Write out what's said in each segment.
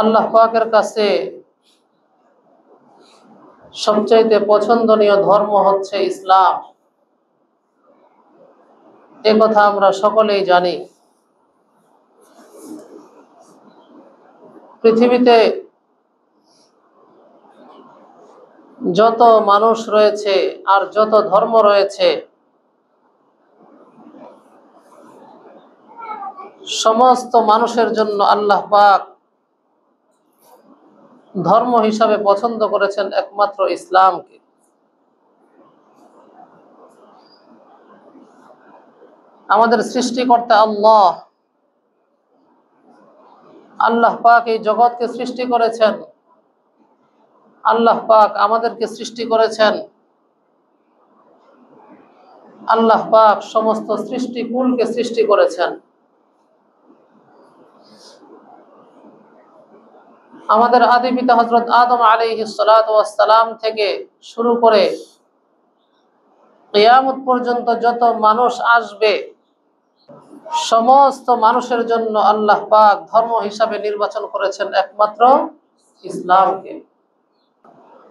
আল্লাহ পাকের কাছে সবচাইতে পছন্দনীয় ধর্ম হচ্ছে ইসলাম। এ কথা আমরা সকলেই জানি। পৃথিবীতে যত মানুষ রয়েছে আর যত ধর্ম রয়েছে, সমস্ত মানুষের জন্য আল্লাহ পাক ধর্ম হিসাবে পছন্দ করেছেন একমাত্র ইসলামকে। আমাদের সৃষ্টিকর্তা আল্লাহ পাক এই জগৎকে সৃষ্টি করেছেন। আল্লাহ পাক আমাদেরকে সৃষ্টি করেছেন। আল্লাহ পাক সমস্ত সৃষ্টিকুলকে সৃষ্টি করেছেন। আমাদের আদি পিতা হযরত আদম আলাইহিস সালাতু ওয়াস সালাম থেকে শুরু করে কিয়ামত পর্যন্ত যত মানুষ আসবে, সমস্ত মানুষের জন্য আল্লাহ পাক ধর্ম হিসাবে নির্বাচন করেছেন একমাত্র ইসলামকে।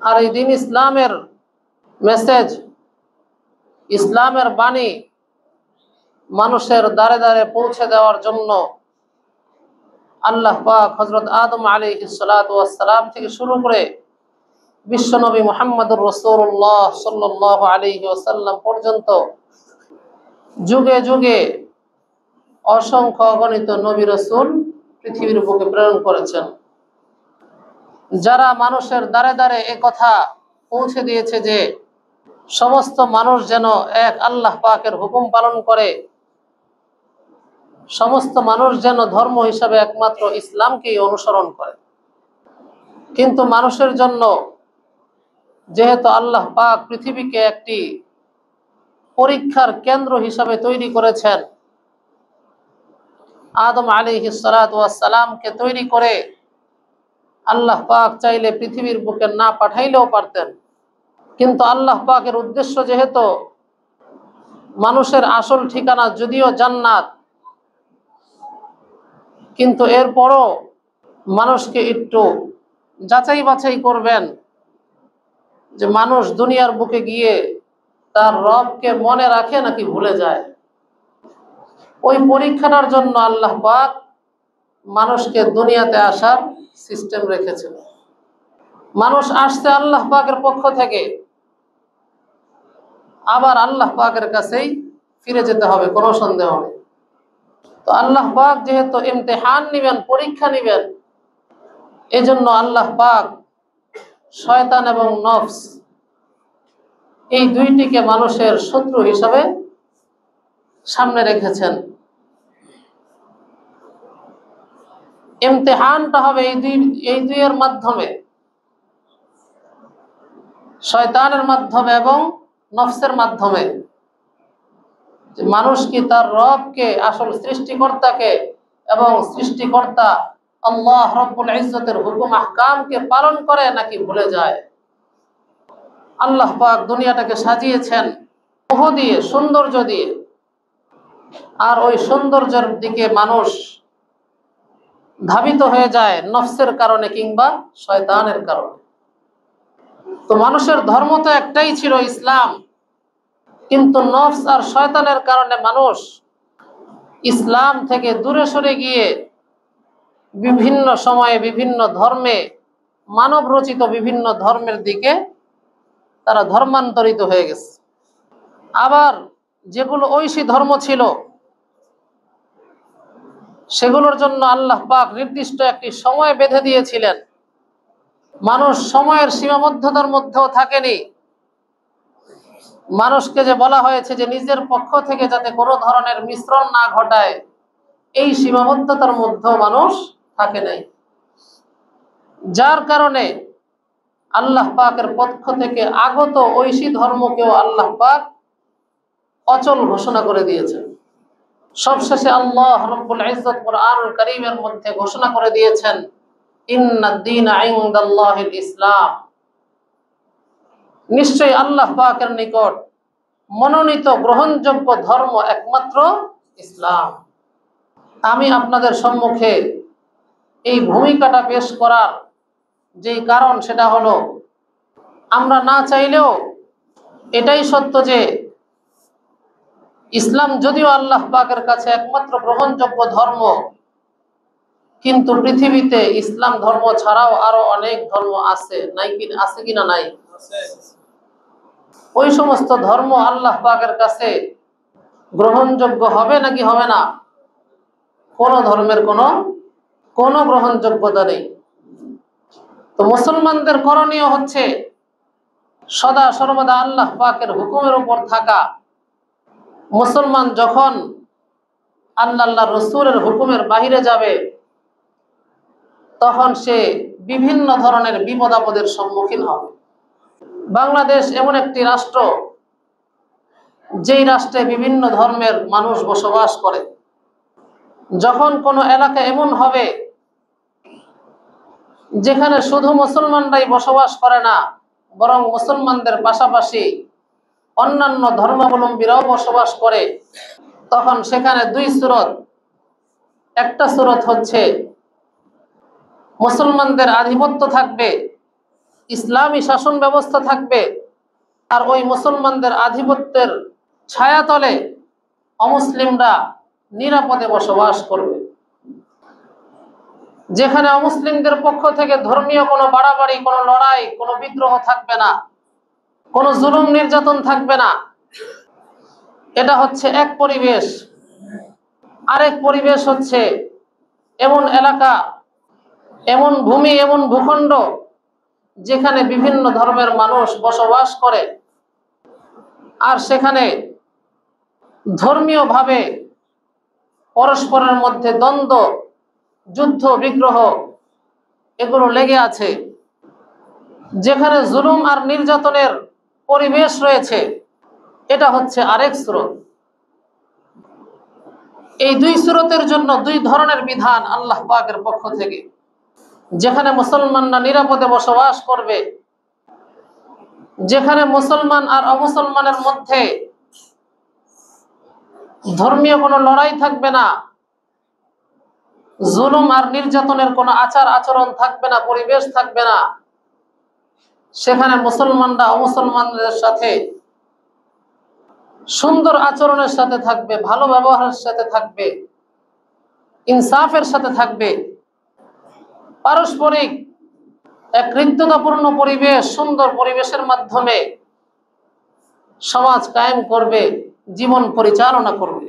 আর এই দিন ইসলামের মেসেজ, ইসলামের বাণী মানুষের দ্বারে দ্বারে পৌঁছে দেওয়ার জন্য আল্লাহ পাক হযরত আদম আলাইহিস সালাতু ওয়াস সালাম থেকে শুরু করে বিশ্বনবী মুহাম্মদুর রাসূলুল্লাহ সাল্লাল্লাহু আলাইহি ওয়াসাল্লাম পর্যন্ত যুগে যুগে অসংখ্য অগণিত নবী রাসূল পৃথিবীর বুকে প্রেরণ করেছেন, যারা মানুষের দ্বারে দ্বারে এ কথা পৌঁছে দিয়েছে যে সমস্ত মানুষ যেন এক আল্লাহ পাকের হুকুম পালন করে, সমস্ত মানুষ যেন ধর্ম হিসাবে একমাত্র ইসলামকেই অনুসরণ করে। কিন্তু মানুষের জন্য যেহেতু আল্লাহ পাক পৃথিবীকে একটি পরীক্ষার কেন্দ্র হিসাবে তৈরি করেছেন, আদম আলাইহিস সালাতু ওয়াস সালামকে তৈরি করে আল্লাহ পাক চাইলে পৃথিবীর বুকে না পাঠাইলেও পারতেন। কিন্তু আল্লাহ পাকের উদ্দেশ্য যেহেতু মানুষের আসল ঠিকানা যদিও জান্নাত, কিন্তু এরপরও মানুষকে একটু যাচাই বাছাই করবেন যে মানুষ দুনিয়ার বুকে গিয়ে তার রবকে মনে রাখে নাকি ভুলে যায়। ওই পরীক্ষাটার জন্য আল্লাহ পাক মানুষকে দুনিয়াতে আসার সিস্টেম রেখেছেন। মানুষ আসছে আল্লাহ পাকের পক্ষ থেকে, আবার আল্লাহ পাকের কাছেই ফিরে যেতে হবে, কোনো সন্দেহ নেই। তো আল্লাহ পাক যেহেতু ইমতিহান নিবেন, পরীক্ষা নিবেন, এজন্য আল্লাহ পাক শয়তান এবং নফস এই দুইটিকে মানুষের শত্রু হিসাবে সামনে রেখেছেন। ইমতিহানটা হবে এই দুইয়ের মাধ্যমে, শয়তানের মাধ্যমে এবং নফসের মাধ্যমে। মানুষ কি তার রবকে, আসল সৃষ্টিকর্তাকে এবং সৃষ্টিকর্তা আল্লাহ রব্বুল ইজ্জতের হুকুম আহকামকে পালন করে নাকি ভুলে যায়। আল্লাহ পাক দুনিয়াটাকে সাজিয়েছেন মোহ দিয়ে, সৌন্দর্য দিয়ে, আর ওই সৌন্দর্যের দিকে মানুষ ধাবিত হয়ে যায় নফসের কারণে কিংবা শয়তানের কারণে। তো মানুষের ধর্ম তো একটাই ছিল ইসলাম, কিন্তু নফস আর শয়তানের কারণে মানুষ ইসলাম থেকে দূরে সরে গিয়ে বিভিন্ন সময়ে বিভিন্ন ধর্মে, মানব রচিত বিভিন্ন ধর্মের দিকে তারা ধর্মান্তরিত হয়ে গেছে। আবার যেগুলো ঐশী ধর্ম ছিল সেগুলোর জন্য আল্লাহ পাক নির্দিষ্ট একটি সময় বেঁধে দিয়েছিলেন। মানুষ সময়ের সীমাবদ্ধতার মধ্যেও থাকেনি। মানুষকে যে বলা হয়েছে যে নিজের পক্ষ থেকে যাতে কোনো ধরনের মিশ্রণ না ঘটায়, এই সীমাবদ্ধতার মধ্যেও মানুষ থাকে নাই, যার কারণে আল্লাহ পাকের পক্ষ থেকে আগত ঐশী ধর্মকেও আল্লাহ পাক অচল ঘোষণা করে দিয়েছেন। সবশেষে আল্লাহ রব্বুল ইজ্জত কুরআনুল কারীমের মধ্যে ঘোষণা করে দিয়েছেন, ইন্নাদ দীনা ইনদাল্লাহিল ইসলাম, নিশ্চয়ই আল্লাহ পাকের নিকট মনোনীত গ্রহণযোগ্য ধর্ম একমাত্র ইসলাম। আমি আপনাদের সম্মুখে এই ভূমিকাটা পেশ করার যে কারণ সেটা হলো, আমরা না চাইলেও এটাই সত্য যে ইসলাম যদিও আল্লাহ পাকের কাছে একমাত্র গ্রহণযোগ্য ধর্ম, কিন্তু পৃথিবীতে ইসলাম ধর্ম ছাড়াও আরো অনেক ধর্ম আছে, আছে কিনা নাই? ওই সমস্ত ধর্ম আল্লাহ পাকের কাছে গ্রহণযোগ্য হবে নাকি হবে না? কোন ধর্মের কোনো গ্রহণযোগ্যতা নেই। তো মুসলমানদের করণীয় হচ্ছে সদা সর্বদা আল্লাহ পাকের হুকুমের উপর থাকা। মুসলমান যখন আল্লাহ রসুলের হুকুমের বাহিরে যাবে, তখন সে বিভিন্ন ধরনের বিপদ আপদের সম্মুখীন হবে। বাংলাদেশ এমন একটি রাষ্ট্র, যেই রাষ্ট্রে বিভিন্ন ধর্মের মানুষ বসবাস করে। যখন কোনো এলাকা এমন হবে যেখানে শুধু মুসলমানরাই বসবাস করে না, বরং মুসলমানদের পাশাপাশি অন্যান্য ধর্মাবলম্বীরাও বসবাস করে, তখন সেখানে দুই সুরত। একটা সুরত হচ্ছে মুসলমানদের আধিপত্য থাকবে, ইসলামী শাসন ব্যবস্থা থাকবে, আর ওই মুসলমানদের আধিপত্যের ছায়াতলে অমুসলিমরা নিরাপদে বসবাস করবে। যেখানে অমুসলিমদের পক্ষ থেকে ধর্মীয় কোনো বাড়াবাড়ি, কোনো লড়াই, কোনো বিদ্রোহ থাকবে না, কোনো জুলুম নির্যাতন থাকবে না। এটা হচ্ছে এক পরিবেশ। আরেক পরিবেশ হচ্ছে এমন এলাকা, এমন ভূমি, এমন ভূখণ্ড যেখানে বিভিন্ন ধর্মের মানুষ বসবাস করে, আর সেখানে ধর্মীয়ভাবে পরস্পরের মধ্যে দ্বন্দ্ব, যুদ্ধ বিগ্রহ এগুলো লেগে আছে, যেখানে জুলুম আর নির্যাতনের পরিবেশ রয়েছে। এটা হচ্ছে আরেক স্রোত। এই দুই স্রোতের জন্য দুই ধরনের বিধান আল্লাহ পাকের পক্ষ থেকে। যেখানে মুসলমানরা নিরাপদে বসবাস করবে, যেখানে মুসলমান আর অমুসলমানের মধ্যে ধর্মীয় কোনো লড়াই থাকবে না, জুলুম আর নির্যাতনের কোনো আচার আচরণ থাকবে না, পরিবেশ থাকবে না, সেখানে মুসলমানরা অমুসলমানদের সাথে সুন্দর আচরণের সাথে থাকবে, ভালো ব্যবহারের সাথে থাকবে, ইনসাফের সাথে থাকবে, পারস্পরিক এক হৃদ্যতাপূর্ণ পরিবেশ, সুন্দর পরিবেশের মাধ্যমে সমাজ কায়েম করবে, জীবন পরিচালনা করবে।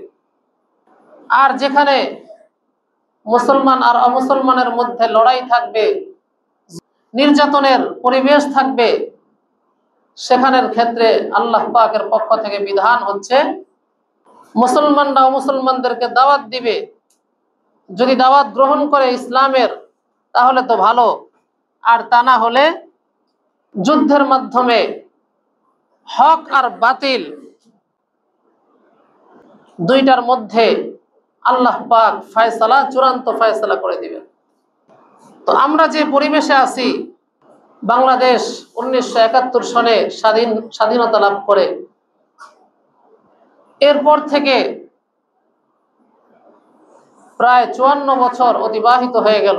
আর যেখানে মুসলমান আর অমুসলমানের মধ্যে লড়াই থাকবে, নির্যাতনের পরিবেশ থাকবে, সেখানের ক্ষেত্রে আল্লাহ পাকের পক্ষ থেকে বিধান হচ্ছে মুসলমানরা অমুসলমানদেরকে দাওয়াত দিবে। যদি দাওয়াত গ্রহণ করে ইসলামের, তাহলে তো ভালো, আর তা না হলে যুদ্ধের মাধ্যমে হক আর বাতিল দুইটার মধ্যে আল্লাহ পাক ফয়সালা, চূড়ান্ত ফয়সালা করে দিবেন। তো আমরা যে পরিবেশে আছি, বাংলাদেশ 1971 সনে স্বাধীনতা লাভ করে, এরপর থেকে প্রায় 54 বছর অতিবাহিত হয়ে গেল।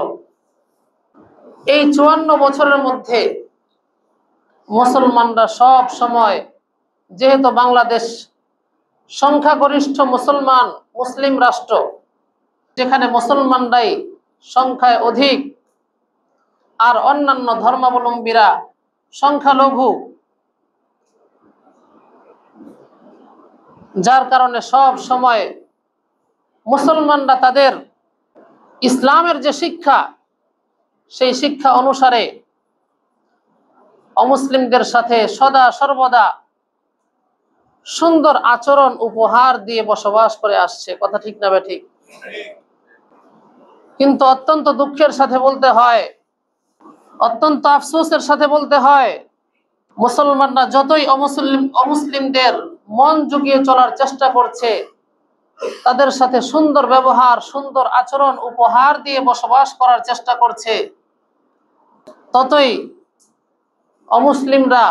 এই 54 বছরের মধ্যে মুসলমানরা সব সময়, যেহেতু বাংলাদেশ সংখ্যাগরিষ্ঠ মুসলিম রাষ্ট্র, যেখানে মুসলমানরাই সংখ্যায় অধিক আর অন্যান্য ধর্মাবলম্বীরা সংখ্যালঘু, যার কারণে সব সময় মুসলমানরা তাদের ইসলামের যে শিক্ষা, সেই শিক্ষা অনুসারে অমুসলিমদের সাথে সদা সর্বদা সুন্দর আচরণ উপহার দিয়ে বসবাস করে আসছে। কথা ঠিক না ঠিক? কিন্তু অত্যন্ত দুঃখের সাথে বলতে হয়, অত্যন্ত আফসোসের সাথে বলতে হয়, মুসলমানরা যতই অমুসলিমদের মন জুগিয়ে চলার চেষ্টা করছে, তাদের সাথে সুন্দর ব্যবহার, সুন্দর আচরণ উপহার দিয়ে বসবাস করার চেষ্টা করছে, ততই অমুসলিমরা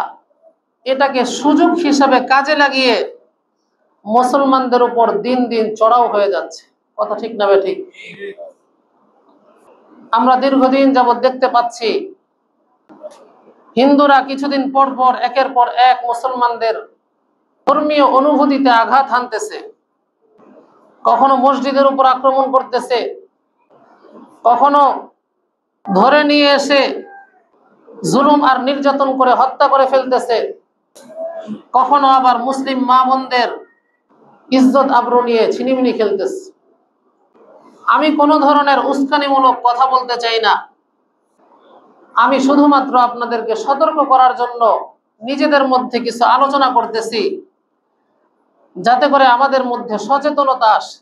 এটাকে সুযোগ হিসাবে কাজে লাগিয়ে মুসলমানদের উপর দিন দিন চড়াও হয়ে যাচ্ছে। কথা ঠিক না ঠিক? আমরা দীর্ঘদিন যাবৎ দেখতে পাচ্ছি হিন্দুরা কিছুদিন পর পর একের পর এক মুসলমানদের ধর্মীয় অনুভূতিতে আঘাত হানতেছে। কখনো মসজিদের উপর আক্রমণ করতেছে, কখনো ধরে নিয়ে এসে জুলুম আর নির্যাতন করে হত্যা করে ফেলতেছে, কখনো আবার মুসলিম মা বোনদের ইজ্জত আবরু নিয়ে ছিনিমিনি খেলতেছে। আমি কোনো ধরনের উস্কানিমূলক কথা বলতে চাই না, আমি শুধুমাত্র আপনাদেরকে সতর্ক করার জন্য নিজেদের মধ্যে কিছু আলোচনা করতেছি, যাতে করে আমাদের মধ্যে সচেতনতা আসে,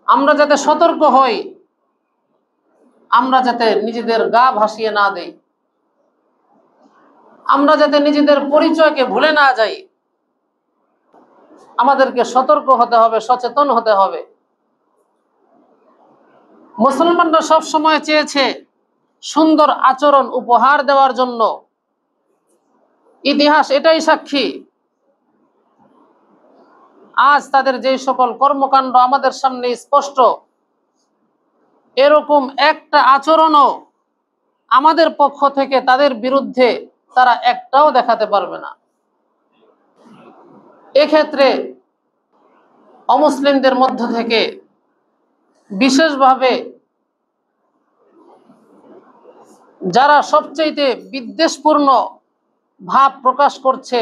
আমরা যাতে সতর্ক হই, আমরা যাতে নিজেদের গা ভাসিয়ে না দেই, আমরা যাতে নিজেদের পরিচয়কে ভুলে না যাই। আমাদেরকে সতর্ক হতে হবে, সচেতন হতে হবে। মুসলমানরা সব সময় চেয়েছে সুন্দর আচরণ উপহার দেওয়ার জন্য। ইতিহাস এটাই সাক্ষী। আজ তাদের যে সকল কর্মকাণ্ড আমাদের সামনে স্পষ্ট, এরকম একটা আচরণও আমাদের পক্ষ থেকে তাদের বিরুদ্ধে তারা একটাও দেখাতে পারবে না। এক্ষেত্রে অমুসলিমদের মধ্য থেকে বিশেষভাবে যারা সবচেয়ে বিদ্বেষপূর্ণ ভাব প্রকাশ করছে,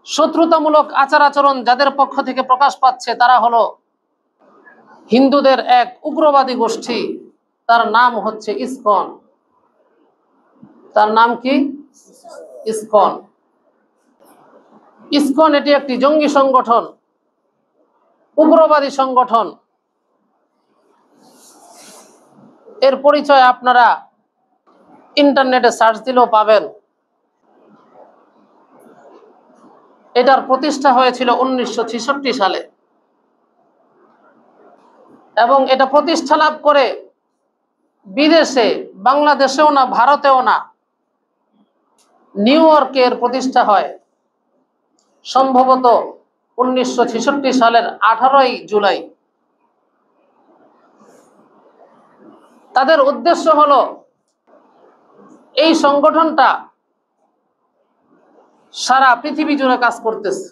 শত্রুতামূলক আচার আচরণ যাদের পক্ষ থেকে প্রকাশ পাচ্ছে, তারা হলো হিন্দুদের এক উগ্রবাদী গোষ্ঠী। তার নাম হচ্ছে ইসকন। তার নাম কি? ইসকন। ইসকন এটি একটি জঙ্গি সংগঠন, উগ্রবাদী সংগঠন। এর পরিচয় আপনারা ইন্টারনেটে সার্চ দিলেও পাবেন। এটার প্রতিষ্ঠা হয়েছিল 1966 সালে এবং এটা প্রতিষ্ঠা লাভ করে বিদেশে, বাংলাদেশেও না, ভারতেও না, নিউ ইয়র্কে এর প্রতিষ্ঠা হয় সম্ভবত 1966 সালের 18 জুলাই। তাদের উদ্দেশ্য হলো এই সংগঠনটা সারা পৃথিবী জুড়ে কাজ করতেছে।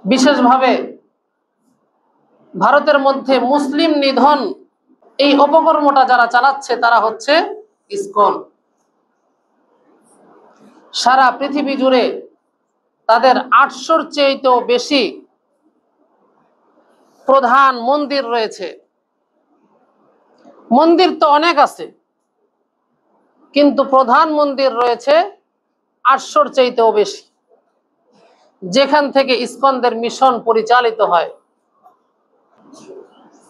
বিশেষভাবে ভারতের মধ্যে মুসলিম নিধন এই অপকর্মটা যারা চালাচ্ছে তারা হচ্ছে ইসকন। সারা পৃথিবী জুড়ে তাদের 800-র চেয়েও বেশি প্রধান মন্দির রয়েছে। মন্দির তো অনেক আছে, কিন্তু প্রধান মন্দির রয়েছে 800-র চেয়েও বেশি, যেখান থেকে ইসকনদের মিশন পরিচালিত হয়।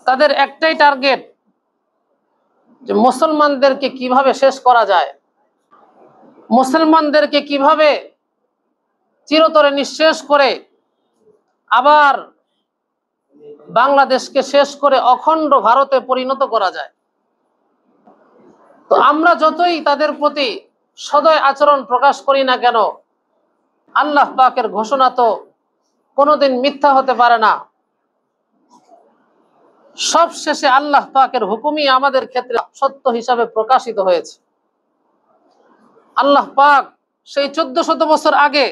তাদের একটাই টার্গেট, যে মুসলমানদেরকে কিভাবে শেষ করা যায়, মুসলমানদেরকে কিভাবে চিরতরে নিঃশেষ করে আবার বাংলাদেশকে শেষ করে অখণ্ড ভারতে পরিণত করা যায়। তো আমরা যতই তাদের প্রতি সদয় আচরণ প্রকাশ করি না কেন, আল্লাহ পাকের ঘোষণা তো কোনোদিন মিথ্যা হতে পারে না। সব শেষে আল্লাহ পাকের হুকুমই আমাদের ক্ষেত্রে সত্য হিসাবে প্রকাশিত হয়েছে। আল্লাহ পাক সেই 1400 বছর আগে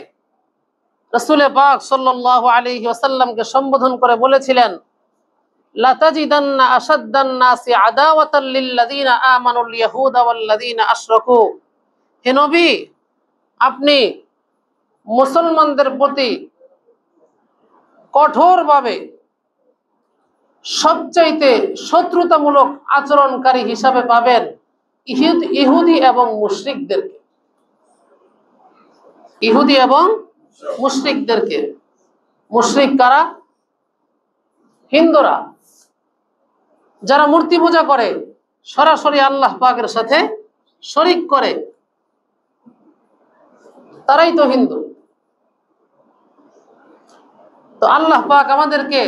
রাসূল পাক সাল্লাল্লাহু আলাইহি ওয়াসাল্লামকে সম্বোধন করে বলেছিলেন, লাতাজিদান্না আশাদ্দান নাসি আদাওয়াতাল লিল্লাযিনা আমানুল ইয়াহুদা ওয়াল্লাযিনা আশরাকু। হে নবী, আপনি মুসলমানদের প্রতি কঠোরভাবে সবচাইতে শত্রুতামূলক আচরণকারী হিসাবে পাবেন ইহুদি এবং মুশরিকদেরকে। ইহুদি এবং মুশরিকদেরকে। মুশরিক কারা? হিন্দুরা, যারা মূর্তি পূজা করে, সরাসরি আল্লাহ পাকের সাথে শরীক করে, তারাই তো হিন্দু। তো আল্লাহ পাক আমাদেরকে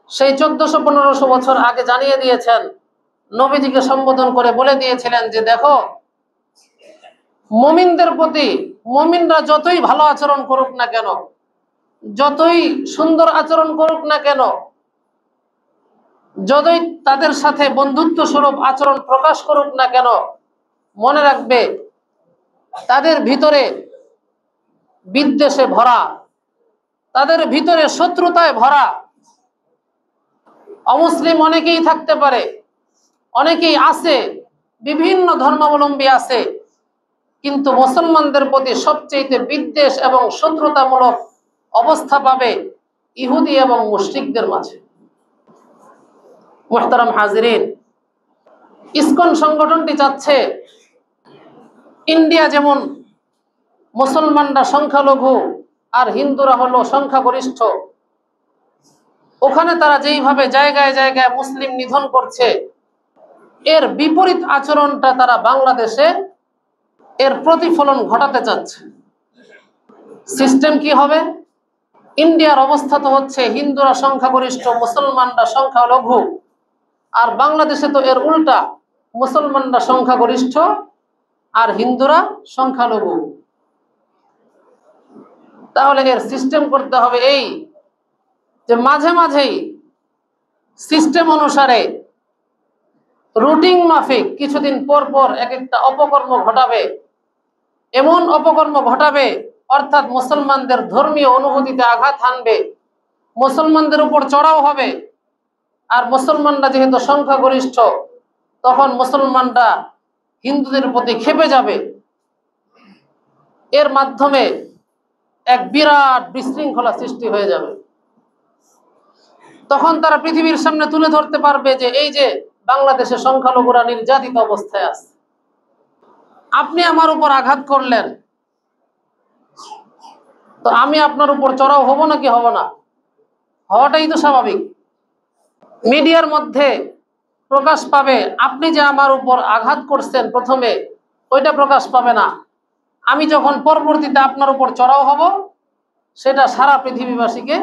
সেই 1400-1500 বছর আগে জানিয়ে দিয়েছেন, নবীজিকে সম্বোধন করে বলে দিয়েছিলেন যে দেখো, মুমিনদের প্রতি মুমিনরা যতই ভালো আচরণ করুক না কেন, যতই সুন্দর আচরণ করুক না কেন, যতই তাদের সাথে বন্ধুত্ব স্বরূপ আচরণ প্রকাশ করুক না কেন, মনে রাখবে তাদের ভিতরে বিদ্বেষে ভরা, তাদের ভিতরে শত্রুতায় ভরা। অমুসলিম অনেকেই থাকতে পারে, অনেকেই আছে, বিভিন্ন ধর্মাবলম্বী আছে, কিন্তু মুসলমানদের প্রতি সবচেয়ে বিদ্বেষ এবং শত্রুতামূলক অবস্থা পাবে ইহুদি এবং মুশরিকদের মাঝে। মুহতারাম হাজিরিন, ইসকন সংগঠনটি চাচ্ছে ইন্ডিয়া যেমন মুসলমানরা সংখ্যালঘু আর হিন্দুরা হলো সংখ্যাগরিষ্ঠ, ওখানে তারা যেইভাবে জায়গায় জায়গায় মুসলিম নিধন করছে, এর বিপরীত আচরণটা তারা বাংলাদেশে এর প্রতিফলন ঘটাতে চাচ্ছে। সিস্টেম কি হবে? ইন্ডিয়ার অবস্থা তো হচ্ছে হিন্দুরা সংখ্যাগরিষ্ঠ, মুসলমানরা সংখ্যালঘু, আর বাংলাদেশে তো এর উল্টা, মুসলমানরা সংখ্যাগরিষ্ঠ আর হিন্দুরা সংখ্যালঘু। তাহলে এর সিস্টেম করতে হবে এই যে মাঝে মাঝেই সিস্টেম অনুসারে রুটিন মাফিক কিছুদিন পর পর এক একটা অপকর্ম ঘটাবে, এমন অপকর্ম ঘটাবে অর্থাৎ মুসলমানদের ধর্মীয় অনুভূতিতে আঘাত হানবে, মুসলমানদের উপর চড়াও হবে। আর মুসলমানরা যেহেতু সংখ্যাগরিষ্ঠ, তখন মুসলমানরা হিন্দুদের প্রতি ক্ষেপে যাবে। এর মাধ্যমে এক বিরাট বিশৃঙ্খলা সৃষ্টি হয়ে যাবে। তখন তারা পৃথিবীর সামনে তুলে ধরতে পারবে যে এই যে বাংলাদেশে সংখ্যালঘুরা নির্যাতিত অবস্থায় আছে, আপনি আমার উপর আঘাত করলেন, তো আমি আপনার উপর চড়াও হব নাকি হব না? হওয়াটাই তো স্বাভাবিক। মিডিয়ার মধ্যে প্রকাশ পাবে আপনি যে আমার উপর আঘাত করছেন, প্রথমে ওইটা প্রকাশ পাবে না, আমি যখন পরবর্তীতে আপনার উপর চড়াও হব সেটা সারা পৃথিবীবাসীকে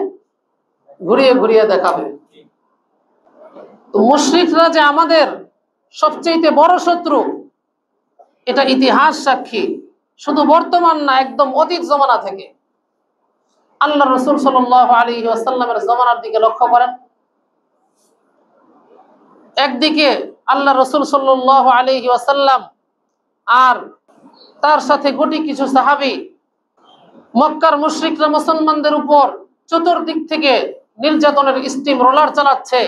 ঘুরিয়ে ঘুরিয়ে দেখাবে। তো মুশরিকরা যে আমাদের সবচেয়ে বড় শত্রু, এটা ইতিহাস সাক্ষী, শুধু বর্তমান না, একদম অতীত জমানা থেকে। আল্লাহ রাসূল সাল্লাল্লাহু আলাইহি ওয়াসাল্লামের জমানার দিকে লক্ষ্য করেন। একদিকে আল্লাহ রাসূল সাল্লাল্লাহু আলাইহি ওয়াসাল্লাম আর তার সাথে গুটি কিছু সাহাবী মক্কার মুশরিকরা মুসলমানদের উপর চতুর্দিক থেকে নির্যাতনের স্টিম রোলার চালাচ্ছে,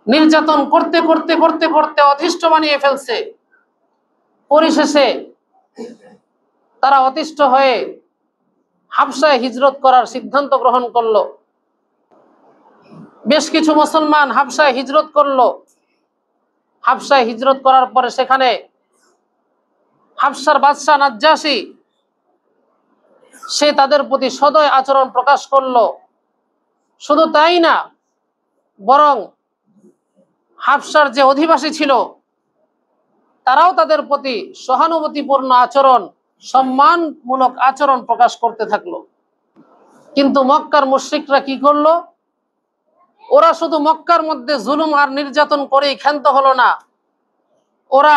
নির্যাতন করতে করতে করতে করতে অতিষ্ঠ বানিয়ে ফেলছে। পরিশেষে তারা অতিষ্ঠ হয়ে হাবশায় হিজরত করার সিদ্ধান্ত গ্রহণ করলো। বেশ কিছু মুসলমান হাবশায় হিজরত করলো। হাবশায় হিজরত করার পরে সেখানে হাবশার বাদশা নাজ্জাশী সে তাদের প্রতি সদয় আচরণ প্রকাশ করলো। শুধু তাই না, বরং হাবশার যে অধিবাসী ছিল তারাও তাদের প্রতি সহানুভূতিপূর্ণ আচরণ, সম্মানমূলক আচরণ প্রকাশ করতে থাকলো। কিন্তু মক্কার মুশরিকরা কি করলো? ওরা শুধু মক্কার মধ্যে জুলুম আর নির্যাতন করেই ক্ষান্ত হলো না, ওরা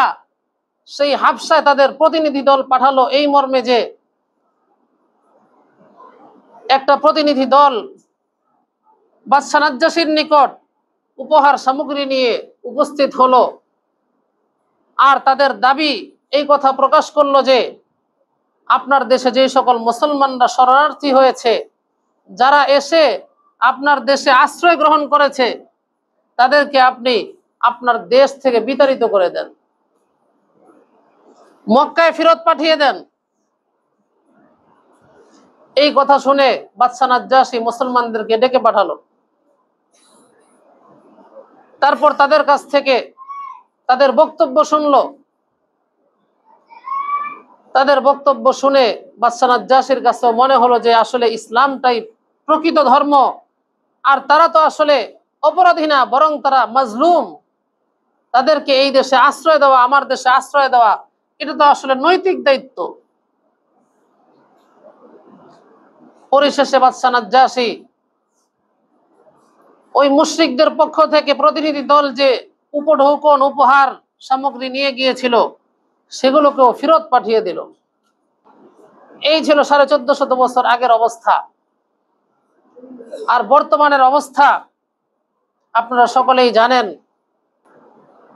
সেই হাবশায় তাদের প্রতিনিধি দল পাঠালো এই মর্মে যে একটা প্রতিনিধি দল বাদশা নাজ্জাশীর নিকট উপহার সামগ্রী নিয়ে উপস্থিত হলো। আর তাদের দাবি এই কথা প্রকাশ করলো যে আপনার দেশে যে সকল মুসলমানরা শরণার্থী হয়েছে, যারা এসে আপনার দেশে আশ্রয় গ্রহণ করেছে, তাদেরকে আপনি আপনার দেশ থেকে বিতাড়িত করে দেন, মক্কায় ফেরত পাঠিয়ে দেন। এই কথা শুনে বাদশা নাজ্জাশী মুসলমানদেরকে ডেকে পাঠালো। তারপর তাদের কাছ থেকে তাদের বক্তব্য শুনলো। তাদের বক্তব্য শুনে বাদশা নাজ্জাশীর কাছে মনে হলো যে আসলে ইসলামটাই প্রকৃত ধর্ম, আর তারা তো আসলে অপরাধী না, বরং তারা মাজলুম। তাদেরকে এই দেশে আশ্রয় দেওয়া, আমার দেশে আশ্রয় দেওয়া, এটা তো আসলে নৈতিক দায়িত্ব। পরিশেষে বাদশা নাজ্জাশী ওই মুশরিকদের পক্ষ থেকে প্রতিনিধি দল যে উপঢৌকন উপহার সামগ্রী নিয়ে গিয়েছিল সেগুলোকেও ফেরত পাঠিয়ে দিল। এই ছিল 1450 বছর আগের অবস্থা। আর বর্তমানের অবস্থা, আপনারা সকলেই জানেন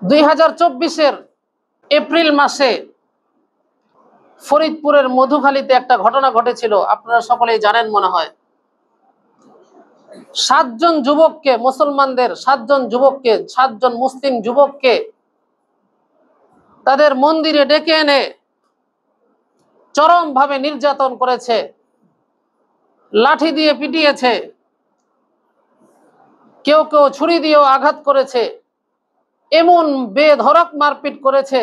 2024-এর এপ্রিল মাসে ফরিদপুরের মধুখালীতে একটা ঘটনা ঘটেছিল, আপনারা সকলেই জানেন মনে হয়। 7 জন যুবককে, মুসলমানদের 7 জন যুবককে, 7 জন মুসলিম যুবককে তাদের মন্দিরে ডেকে এনে চরমভাবে নির্যাতন করেছে, লাঠি দিয়ে পিটিয়েছে, কেউ কেউ ছুরি দিয়েও আঘাত করেছে, এমন বেধড়ক মারপিট করেছে।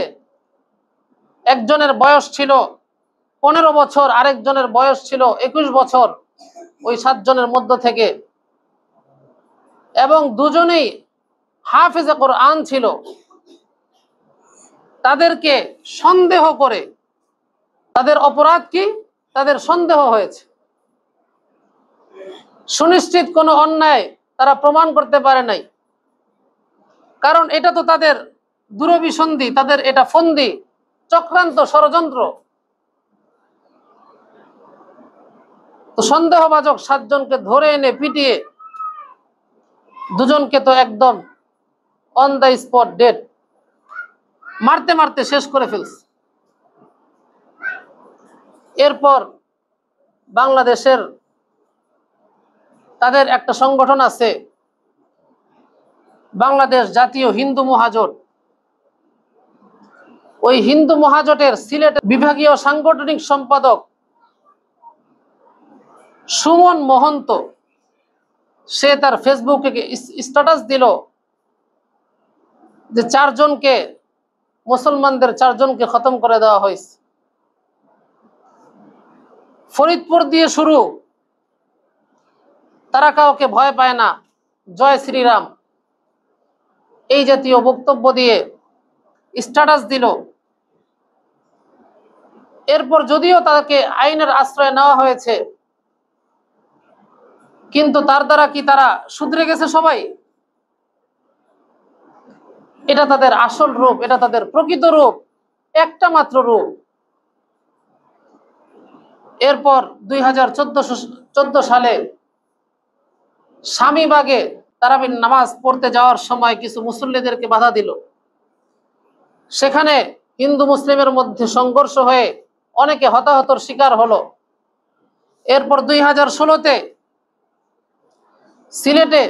একজনের বয়স ছিল 15 বছর, আরেকজনের বয়স ছিল 21 বছর ওই 7 জনের মধ্য থেকে, এবং দুজনেই হাফেজে কোরআন ছিল। তাদেরকে সন্দেহ করে, তাদের অপরাধ কি, তাদের সন্দেহ হয়েছে, সুনিশ্চিত কোনো অন্যায় তারা প্রমাণ করতে পারে নাই, কারণ এটা তো তাদের দুরভিসন্ধি, তাদের এটা ফন্দি, চক্রান্ত, ষড়যন্ত্র। তো সন্দেহভাজন 7 জনকে ধরে এনে পিটিয়ে দুজনকে তো একদম অন দ্য স্পট ডেড, মারতে মারতে শেষ করে ফেলছে। এরপর বাংলাদেশের তাদের একটা সংগঠন আছে, বাংলাদেশ জাতীয় হিন্দু মহাজোট। ওই হিন্দু মহাজোটের সিলেট বিভাগীয় সাংগঠনিক সম্পাদক সুমন মহন্ত, সে তার ফেসবুকে স্ট্যাটাস দিল যে 4 জনকে, মুসলমানদের 4 জনকে খতম করে দেওয়া হয়েছে। ফরিদপুর দিয়ে শুরু, তারা কাউকে ভয় পায় না, জয় শ্রীরাম, এই জাতীয় বক্তব্য দিয়ে স্ট্যাটাস দিল। এরপর যদিও তাকে আইনের আশ্রয় নেওয়া হয়েছে, কিন্তু তার দ্বারা কি তারা শুধরে গেছে সবাই? এটা তাদের আসল রূপ, এটা তাদের প্রকৃত রূপ, একটা মাত্র রূপ। এরপর 2014 সালে স্বামীবাগে তারাবির নামাজ পড়তে যাওয়ার সময় কিছু মুসল্লিদেরকে বাধা দিল। সেখানে হিন্দু মুসলিমের মধ্যে সংঘর্ষ হয়ে অনেকে হতাহতর শিকার হলো। এরপর 2016-তে সিলেটে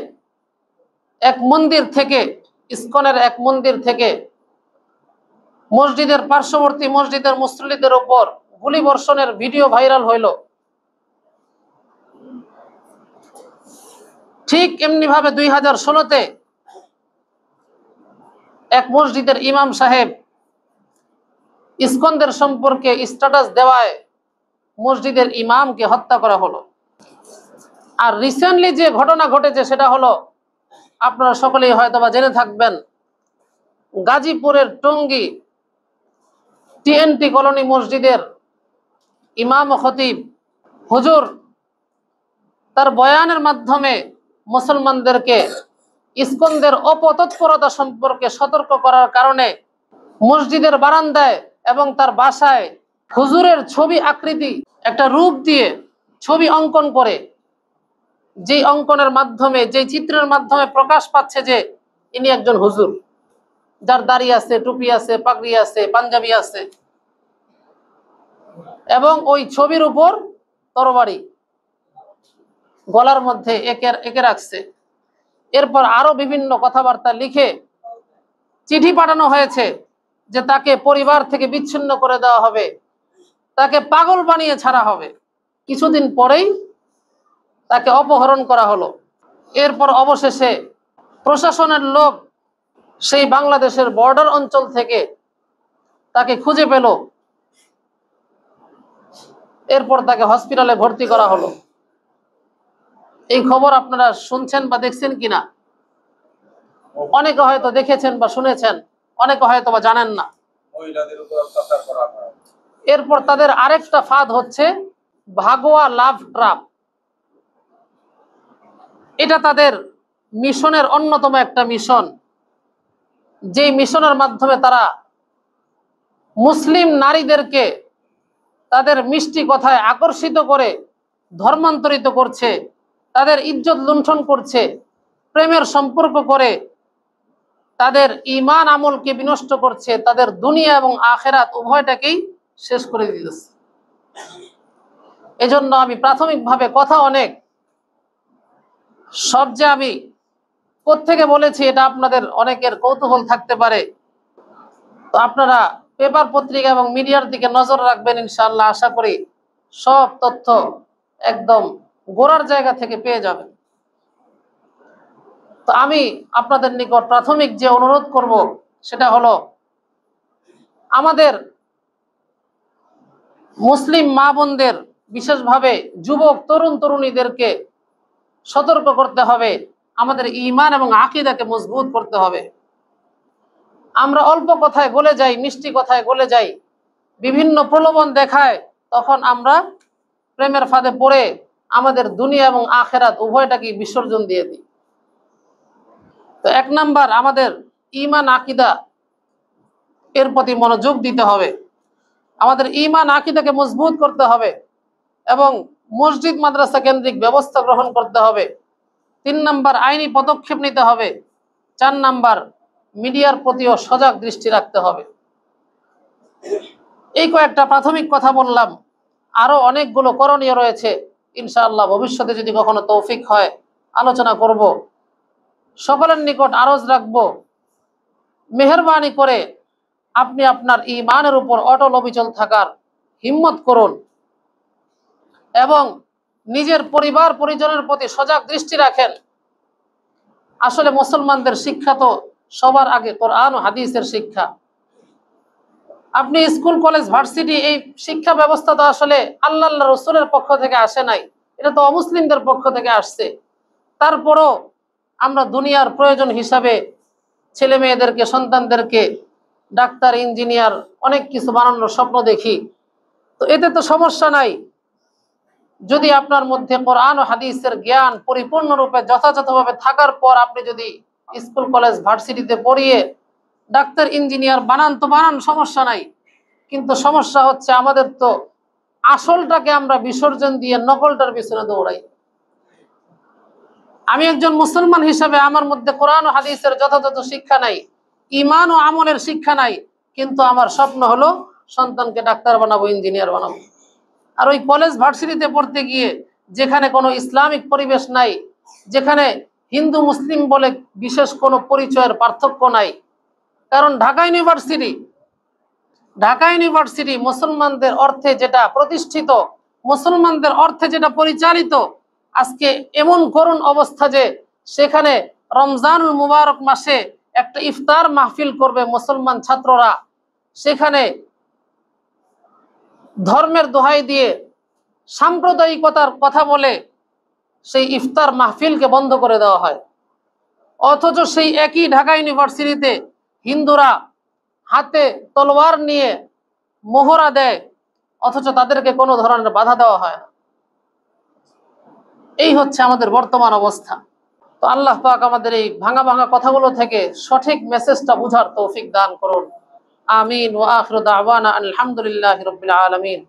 এক মন্দির থেকে, ইসকনের এক মন্দির থেকে মসজিদের পার্শ্ববর্তী মসজিদের মুসল্লিদের উপর গুলি বর্ষণের ভিডিও ভাইরাল হইল। ঠিক এমনি ভাবে 2016-তে এক মসজিদের ইমাম সাহেব ইসকনদের সম্পর্কে স্ট্যাটাস দেওয়ায় মসজিদের ইমামকে হত্যা করা হলো। আর রিসেন্টলি যে ঘটনা ঘটেছে সেটা হলো, আপনারা সকলেই হয়তোবা জেনে থাকবেন, গাজীপুরের টঙ্গী TNT কলোনি মসজিদের ইমাম ও খতিব হুজুর তার বয়ানের মাধ্যমে মুসলমানদেরকে ইসকনদের অপতৎপরতা সম্পর্কে সতর্ক করার কারণে মসজিদের বারান্দায় এবং তার বাসায় হুজুরের ছবি আকৃতি একটা রূপ দিয়ে ছবি অঙ্কন করে, যে অঙ্কনের মাধ্যমে, যে চিত্রের মাধ্যমে প্রকাশ পাচ্ছে যে ইনি একজন হুজুর, যার দাড়ি আছে, টুপি আছে, পাগড়ি আছে, পাঞ্জাবি আছে, এবং ওই ছবির উপর তরবারি গলার মধ্যে একে রাখছে। এরপর আরো বিভিন্ন কথাবার্তা লিখে চিঠি পাঠানো হয়েছে যে তাকে পরিবার থেকে বিচ্ছিন্ন করে দেওয়া হবে, তাকে পাগল বানিয়ে ছাড়া হবে। কিছুদিন পরেই তাকে অপহরণ করা হলো। এরপর অবশেষে প্রশাসনের লোক সেই বাংলাদেশের বর্ডার অঞ্চল থেকে তাকে খুঁজে পেল। এরপর তাকে হসপিটালে ভর্তি করা হলো। এই খবর আপনারা শুনছেন বা দেখছেন কিনা? অনেকে হয়তো দেখেছেন বা শুনেছেন, অনেকে হয়তো বা জানেন না। এরপর তাদের আরেকটা ফাঁদ হচ্ছে ভাগোয়া লাভ ট্রাপ। এটা তাদের মিশনের অন্যতম একটা মিশন, যেই মিশনের মাধ্যমে তারা মুসলিম নারীদেরকে তাদের মিষ্টি কথায় আকর্ষিত করে ধর্মান্তরিত করছে, তাদের ইজ্জত লুণ্ঠন করছে, প্রেমের সম্পর্ক করে তাদের ঈমান আমলকে বিনষ্ট করছে, তাদের দুনিয়া এবং আখিরাত উভয়টাকেই শেষ করে দিতেছে। এজন্য আমি প্রাথমিকভাবে কথা অনেক, সব যে আমি কোত্থেকে বলেছি এটা আপনাদের অনেকের কৌতূহল থাকতে পারে। তো আপনারা পেপার পত্রিকা এবং মিডিয়ার দিকে নজর রাখবেন, ইনশাআল্লাহ আশা করি সব তথ্য একদম গোড়ার জায়গা থেকে পেয়ে যাবেন। তো আমি আপনাদের নিকট প্রাথমিক যে অনুরোধ করব সেটা হলো, আমাদের মুসলিম মা বোনদের, বিশেষভাবে যুবক তরুণ তরুণীদেরকে সতর্ক করতে হবে, আমাদের ঈমান এবং আকীদাকে মজবুত করতে হবে। আমরা অল্প কথায় গলে যাই, মিষ্টি কথায় গলে যাই, বিভিন্ন প্রলোভন দেখায়, তখন আমরা প্রেমের ফাঁদে পড়ে আমাদের দুনিয়া এবং আখিরাত উভয়টাকে বিসর্জন দিয়ে দিই। তো এক নাম্বার, আমাদের ঈমান আকীদা এর প্রতি মনোযোগ দিতে হবে, আমাদের ঈমান আকীদাকে মজবুত করতে হবে এবং মসজিদ মাদ্রাসা কেন্দ্রিক ব্যবস্থা গ্রহণ করতে হবে। 3 নাম্বার, আইনি পদক্ষেপ নিতে হবে। 4 নাম্বার, মিডিয়ার প্রতিও সজাগ দৃষ্টি রাখতে হবে। এই কয়েকটা প্রাথমিক কথা বললাম, আরো অনেকগুলো করণীয় রয়েছে, ইনশাআল্লাহ ভবিষ্যতে যদি কখনো তৌফিক হয় আলোচনা করব। সকলের নিকট আরজ রাখবো, মেহেরবানি করে আপনি আপনার ঈমানের উপর অটল অবিচল থাকার হিম্মত করুন এবং নিজের পরিবার পরিজনের প্রতি সজাগ দৃষ্টি রাখেন। আসলে মুসলমানদের শিক্ষা তো সবার আগে কোরআন ও হাদিসের শিক্ষা। আপনি স্কুল কলেজ ভার্সিটি, এই শিক্ষা ব্যবস্থা তো আসলে আল্লাহ রাসূলের পক্ষ থেকে আসে নাই, এটা তো অমুসলিমদের পক্ষ থেকে আসছে। তারপরও আমরা দুনিয়ার প্রয়োজন হিসাবে ছেলে মেয়েদেরকে, সন্তানদেরকে ডাক্তার, ইঞ্জিনিয়ার, অনেক কিছু বানানোর স্বপ্ন দেখি। তো এতে তো সমস্যা নাই, যদি আপনার মধ্যে কোরআন ও হাদিসের জ্ঞান পরিপূর্ণরূপে যথাযথভাবে থাকার পর আপনি যদি স্কুল কলেজ ভার্সিটিতে পড়িয়ে ডাক্তার ইঞ্জিনিয়ার বানান, তো বানান, সমস্যা নাই। কিন্তু সমস্যা হচ্ছে আমাদের তো আসলটাকে আমরা বিসর্জন দিয়ে নকলটার পিছনে দৌড়াই। আমি একজন মুসলমান হিসাবে আমার মধ্যে কোরআন ও হাদিসের যথাযথ শিক্ষা নাই, ঈমান ও আমলের শিক্ষা নাই, কিন্তু আমার স্বপ্ন হলো সন্তানকে ডাক্তার বানাবো, ইঞ্জিনিয়ার বানাবো। আর ওই কলেজ ভার্সিটিতে পড়তে গিয়ে যেখানে কোনো ইসলামিক পরিবেশ নাই, যেখানে হিন্দু মুসলিম বলে বিশেষ কোনো পরিচয়ের পার্থক্য নাই। কারণ ঢাকা ইউনিভার্সিটি মুসলমানদের অর্থে যেটা প্রতিষ্ঠিত, মুসলমানদের অর্থে যেটা পরিচালিত, আজকে এমন করুণ অবস্থা যে সেখানে রমজানুল মুবারক মাসে একটা ইফতার মাহফিল করবে মুসলমান ছাত্ররা, সেখানে ধর্মের দোহাই দিয়ে সাম্প্রদায়িকতার কথা বলে সেই ইফতার মাহফিলকে বন্ধ করে দেওয়া হয়। অথচ সেই একই ঢাকা ইউনিভার্সিটিতে হিন্দুরা হাতে তলোয়ার নিয়ে মোহরা দেয়, অথচ তাদেরকে কোনো ধরনের বাধা দেওয়া হয় না। এই হচ্ছে আমাদের বর্তমান অবস্থা। তো আল্লাহ পাক আমাদের এই ভাঙা ভাঙা কথাগুলো থেকে সঠিক মেসেজটা বুঝার তৌফিক দান করুন। আমিন। ওয়া আখিরু দাওয়ানা আলহামদুলিল্লাহি রাব্বিল আলামিন।